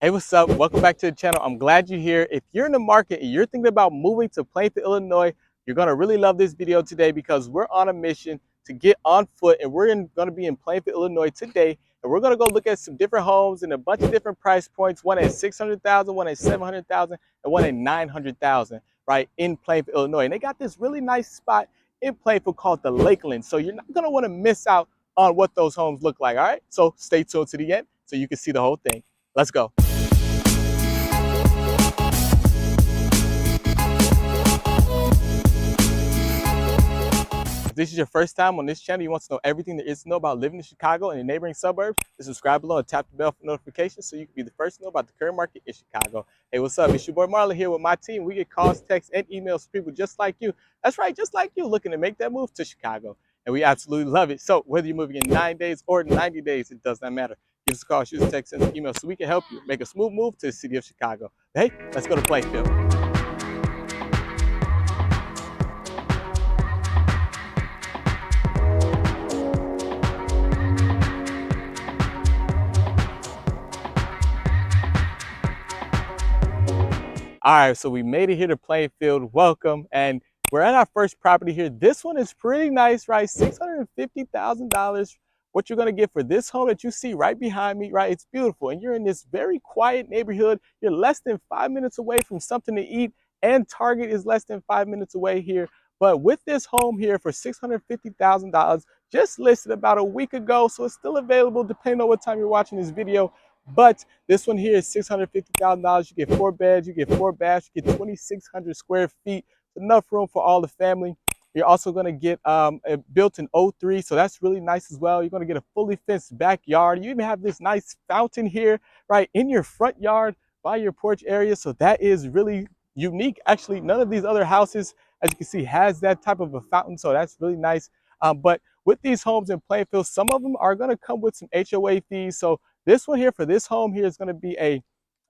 Hey, what's up? Welcome back to the channel. I'm glad you're here. If you're in the market and you're thinking about moving to Plainfield, Illinois, you're going to really love this video today because we're on a mission to get on foot, and we're going to be in Plainfield, Illinois today, and we're going to go look at some different homes in a bunch of different price points, one at 600,000, one at 700,000, and one at 900,000, right, in Plainfield, Illinois. And they got this really nice spot in Plainfield called the Lakeland. So you're not going to want to miss out on what those homes look like, all right? So stay tuned to the end so you can see the whole thing. Let's go. If this is your first time on this channel, you want to know everything there is to know about living in Chicago and the neighboring suburbs, then subscribe below and tap the bell for notifications so you can be the first to know about the current market in Chicago. Hey, what's up? It's your boy Marlon here with my team. We get calls, texts, and emails from people just like you. That's right, just like you, looking to make that move to Chicago. And we absolutely love it. So whether you're moving in 9 days or 90 days, it does not matter. Give us a call, shoot us a text, send us an email so we can help you make a smooth move to the city of Chicago. Hey, let's go to Playfield. All right, so we made it here to Playfield. Welcome. And we're at our first property here. This one is pretty nice, right? $650,000. What you're going to get for this home that you see right behind me, right? It's beautiful. And you're in this very quiet neighborhood. You're less than 5 minutes away from something to eat, and Target is less than 5 minutes away here. But with this home here for $650,000, just listed about a week ago, so it's still available depending on what time you're watching this video. But this one here is $650,000. You get 4 beds, you get 4 baths, you get 2,600 square feet. Enough room for all the family. You're also going to get a built-in O3, so that's really nice as well. You're going to get a fully fenced backyard. You even have this nice fountain here, right, in your front yard by your porch area. So that is really unique. Actually, none of these other houses, as you can see, has that type of a fountain, so that's really nice. But with these homes in Plainfield, some of them are going to come with some HOA fees. So this one here for this home here is going to be a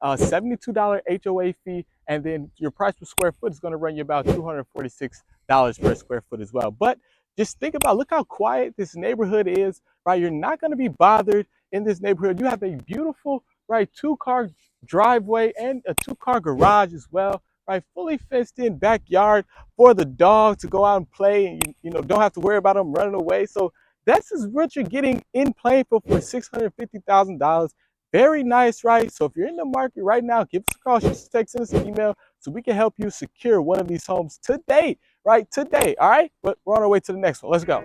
$72 HOA fee, and then your price per square foot is going to run you about $246 per square foot as well. But just think about, look how quiet this neighborhood is, right? You're not going to be bothered in this neighborhood. You have a beautiful, right, 2-car driveway and a 2-car garage as well, right? Fully fenced in backyard for the dog to go out and play, and you know, don't have to worry about them running away. So this is what you're getting in Plainfield for $650,000. Very nice, right? So if you're in the market right now, give us a call, shoot us a text, send us an email so we can help you secure one of these homes today, right? Today, all right? But we're on our way to the next one. Let's go.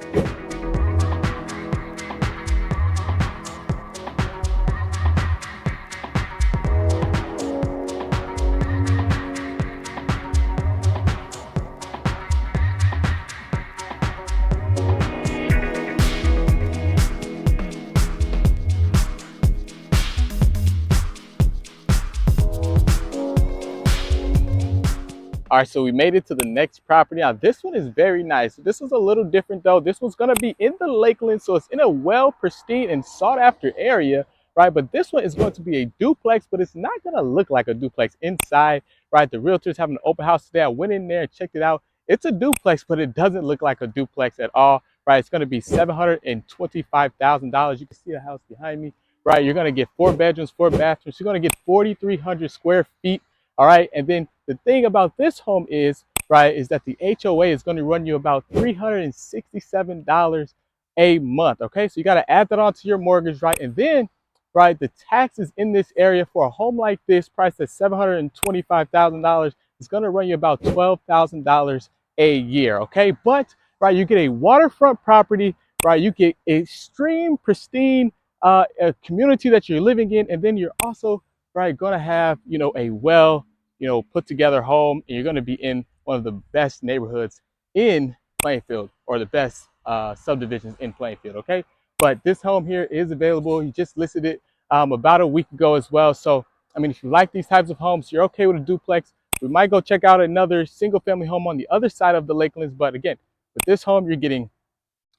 All right, so we made it to the next property. Now, this one is very nice. This was a little different, though. This one's going to be in the Lakeland, so it's in a well, pristine, and sought-after area, right? But this one is going to be a duplex, but it's not going to look like a duplex inside, right? The Realtor's having an open house today. I went in there and checked it out. It's a duplex, but it doesn't look like a duplex at all, right? It's going to be $725,000. You can see the house behind me, right? You're going to get 4 bedrooms, 4 bathrooms. You're going to get 4,300 square feet. All right, and then the thing about this home is, right, is that the HOA is going to run you about $367 a month. Okay, so you got to add that onto your mortgage, right? And then, right, the taxes in this area for a home like this, priced at $725,000, is going to run you about $12,000 a year. Okay, but right, you get a waterfront property, right? You get extreme pristine a community that you're living in, and then you're also, right, going to have, you know, a well, you know, put together home, and you're going to be in one of the best neighborhoods in Plainfield, or the best subdivisions in Plainfield. Okay, but this home here is available. He just listed it about a week ago as well. So I mean, if you like these types of homes, you're okay with a duplex, we might go check out another single family home on the other side of the Lakelands. But again, with this home, you're getting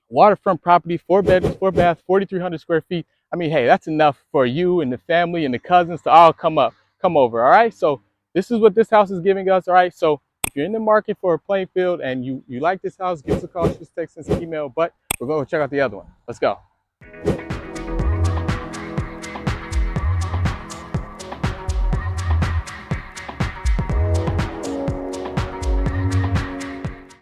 waterfront property, 4 bedrooms, 4 baths, 4,300 square feet. I mean, hey, that's enough for you and the family and the cousins to all come over. All right, so this is what this house is giving us. All right, so if you're in the market for a Plainfield and you like this house, give us a call, shoot us a text, send us an email. But we're going to check out the other one. Let's go.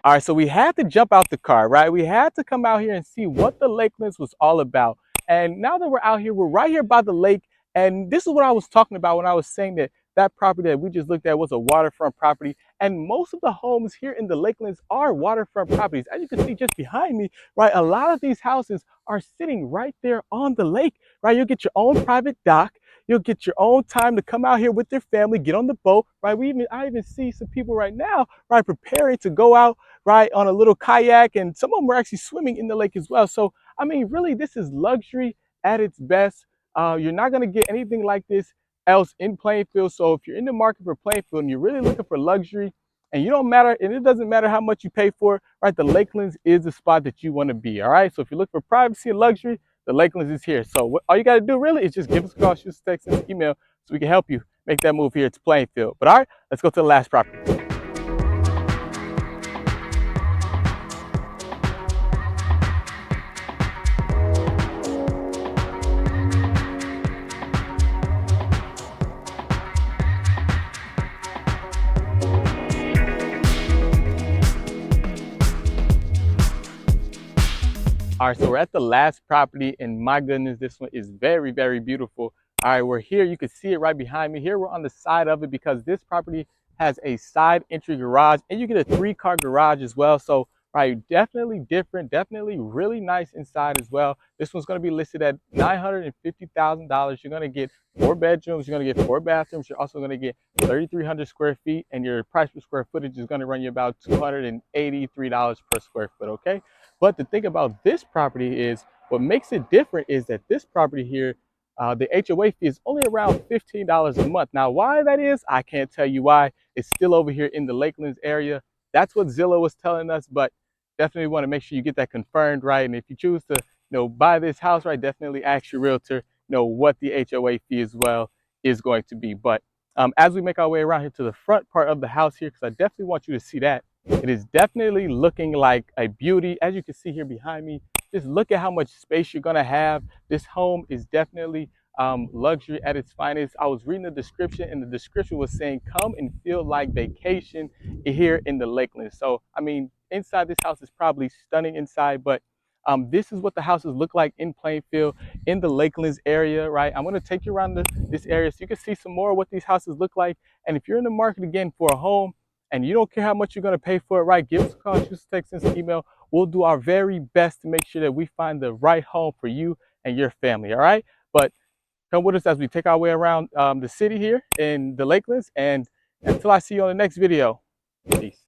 All right, so we had to jump out the car, right? We had to come out here and see what the Lakelands was all about. And now that we're out here, we're right here by the lake. And this is what I was talking about when I was saying that that property that we just looked at was a waterfront property. And most of the homes here in the Lakelands are waterfront properties. As you can see just behind me, right, a lot of these houses are sitting right there on the lake, right? You'll get your own private dock. You'll get your own time to come out here with your family, get on the boat, right? I even see some people right now, right, preparing to go out, right, on a little kayak, and some of them were actually swimming in the lake as well. So, I mean, really, this is luxury at its best. You're not going to get anything like this else in Plainfield. So, if you're in the market for Plainfield and you're really looking for luxury, and you don't matter, and it doesn't matter how much you pay for it, right? The Lakelands is the spot that you want to be. All right. So, if you look for privacy and luxury, the Lakelands is here. So, all you got to do really is just give us a call, shoot us a text, and an email, so we can help you make that move here to Plainfield. But all right, let's go to the last property. All right, so we're at the last property, and my goodness, this one is very, very beautiful. All right, we're here. You can see it right behind me. Here we're on the side of it because this property has a side entry garage, and you get a 3-car garage as well. So, right, definitely different, definitely really nice inside as well. This one's going to be listed at $950,000. You're going to get 4 bedrooms. You're going to get 4 bathrooms. You're also going to get 3,300 square feet, and your price per square footage is going to run you about $283 per square foot. Okay. But the thing about this property is what makes it different is that this property here, the HOA fee is only around $15 a month. Now, why that is, I can't tell you why. It's still over here in the Lakelands area. That's what Zillow was telling us, but definitely want to make sure you get that confirmed, right? And if you choose to, buy this house, right, definitely ask your realtor, what the HOA fee as well is going to be. But as we make our way around here to the front part of the house here, because I definitely want you to see that. It is definitely looking like a beauty. As you can see here behind me, just look at how much space you're gonna have. This home is definitely luxury at its finest. I was reading the description, and the description was saying, come and feel like vacation here in the Lakeland. So, I mean, inside this house is probably stunning inside, but this is what the houses look like in Plainfield, in the Lakelands area, right? I'm gonna take you around this area so you can see some more of what these houses look like. And if you're in the market again for a home, and you don't care how much you're going to pay for it, right? Give us a call, shoot us a text, send us an email. We'll do our very best to make sure that we find the right home for you and your family, all right? But come with us as we take our way around the city here in the Lakelands. And until I see you on the next video, peace.